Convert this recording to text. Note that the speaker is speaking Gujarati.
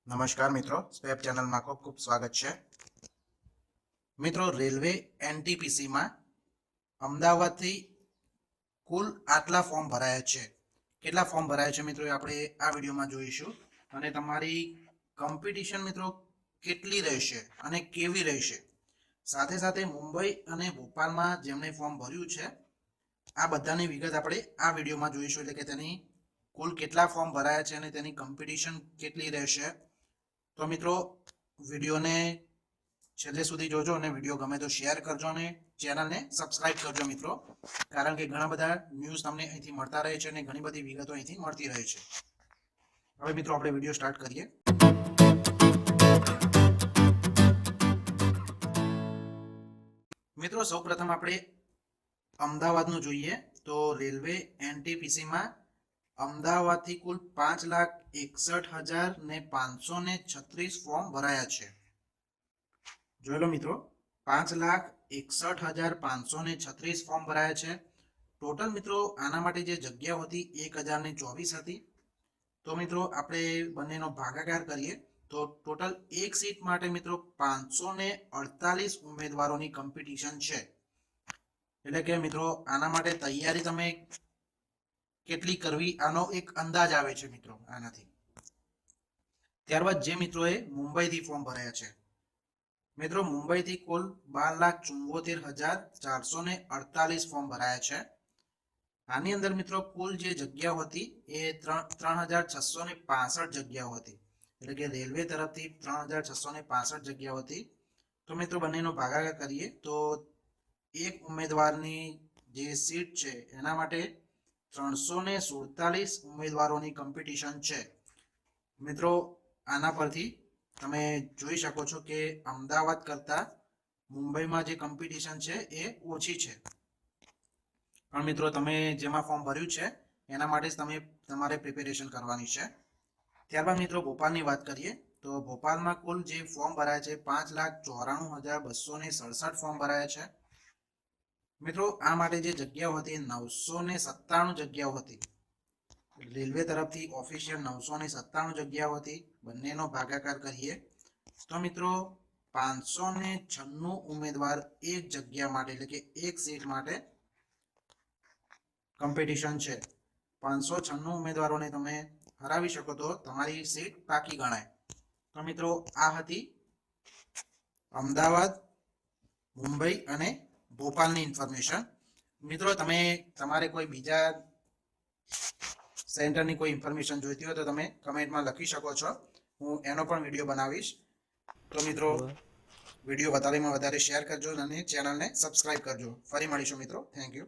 નમસ્કાર મિત્રો, સ્પેપ ચેનલમાં ખૂબ ખૂબ સ્વાગત છે. મિત્રો, રેલવે એનટીપીસીમાં અમદાવાદથી કુલ આટલા ફોર્મ ભરાયા છે. કેટલા ફોર્મ ભરાયા છે મિત્રો, આપણે આ વિડીયોમાં જોઈશું. અને તમારી કોમ્પિટિશન મિત્રો કેટલી રહેશે અને કેવી રહેશે, સાથે સાથે મુંબઈ અને ભોપાલમાં જેમણે ફોર્મ ભર્યું છે આ બધાની વિગત આપણે આ વિડીયોમાં જોઈશું. એટલે કે તેની કુલ કેટલા ફોર્મ ભરાયા છે અને તેની કોમ્પિટિશન કેટલી રહેશે. તો મિત્રો, વિડીયોને છેલ્લે સુધી જોજો અને વિડીયો ગમે તો શેર કરજો અને ચેનલને સબસ્ક્રાઇબ કરજો મિત્રો, કારણ કે ઘણા બધા ન્યૂઝ તમને અહીંથી મળતા રહે છે અને ઘણી બધી વિગતો અહીંથી મળતી રહે છે. હવે મિત્રો, આપણે વિડીયો સ્ટાર્ટ કરીએ. મિત્રો, સૌપ્રથમ આપણે અમદાવાદનું જોઈએ તો રેલવે એનટીપીસીમાં અમદાવાદથી કુલ 5,61,536 ફોર્મ ભરાયા છે. જોઈ લો મિત્રો, 5,61,536 ફોર્મ ભરાયા છે. ટોટલ મિત્રો આના માટે જે જગ્યાઓ હતી 1,024 હતી. તો મિત્રો આપણે બંનેનો ભાગાકાર કરીએ તો ટોટલ એક સીટ માટે મિત્રો 548 ઉમેદવારોની કોમ્પિટિશન છે. એટલે કે મિત્રો આના માટે તૈયારી તમે કેટલી કરવી આનો એક અંદાજ આવે છે મિત્રો આનાથી. ત્યારબાદ જે મિત્રોએ મુંબઈથી ફોર્મ ભરાયા છે, મિત્રો મુંબઈથી કુલ 12,74,448 ફોર્મ ભરાયા છે. આની અંદર મિત્રો કુલ જે જગ્યાઓ હતી એ 3,665 જગ્યાઓ હતી. એટલે કે રેલવે તરફથી 3,665 જગ્યાઓ હતી. તો મિત્રો બંનેનો ભાગાકાર કરીએ તો એક ઉમેદવારની જે સીટ છે એના માટે 347 ઉમેદવારોની કોમ્પિટિશન છે. મિત્રો આના પરથી તમે જોઈ શકો છો કે અમદાવાદ કરતા મુંબઈમાં જે કોમ્પિટિશન છે એ ઓછી છે. પણ મિત્રો તમે જેમાં ફોર્મ ભર્યું છે એના માટે જ તમારે પ્રિપેરેશન કરવાની છે. ત્યારબાદ મિત્રો ભોપાલની વાત કરીએ તો ભોપાલમાં કુલ જે ફોર્મ ભરાયા છે 5,94,267 ફોર્મ ભરાયા છે. મિત્રો આ માટે જે જગ્યાઓ હતી 997 જગ્યાઓ હતી. રેલવે તરફથી ઓફિશિયલ 997 જગ્યાઓ હતી. બંનેનો ભાગાકાર કરીએ તો મિત્રો 596 ઉમેદવાર એક જગ્યા માટે એટલે કે એક સીટ માટે કોમ્પિટિશન છે. 596 ઉમેદવારોને તમે હરાવી શકો તો તમારી સીટ પાકી ગણાય. તો મિત્રો આ હતી અમદાવાદ, મુંબઈ અને ભોપાલની ઇન્ફોર્મેશન. મિત્રો તમે તમારે કોઈ બીજા સેન્ટરની કોઈ ઇન્ફોર્મેશન જોઈતી હોય તો તમે કમેન્ટમાં લખી શકો છો, હું એનો પણ વિડીયો બનાવીશ. તો મિત્રો વિડીયો વધારેમાં વધારે શેર કરજો અને ચેનલને સબસ્ક્રાઇબ કરજો. ફરી મળીશું મિત્રો. Thank you.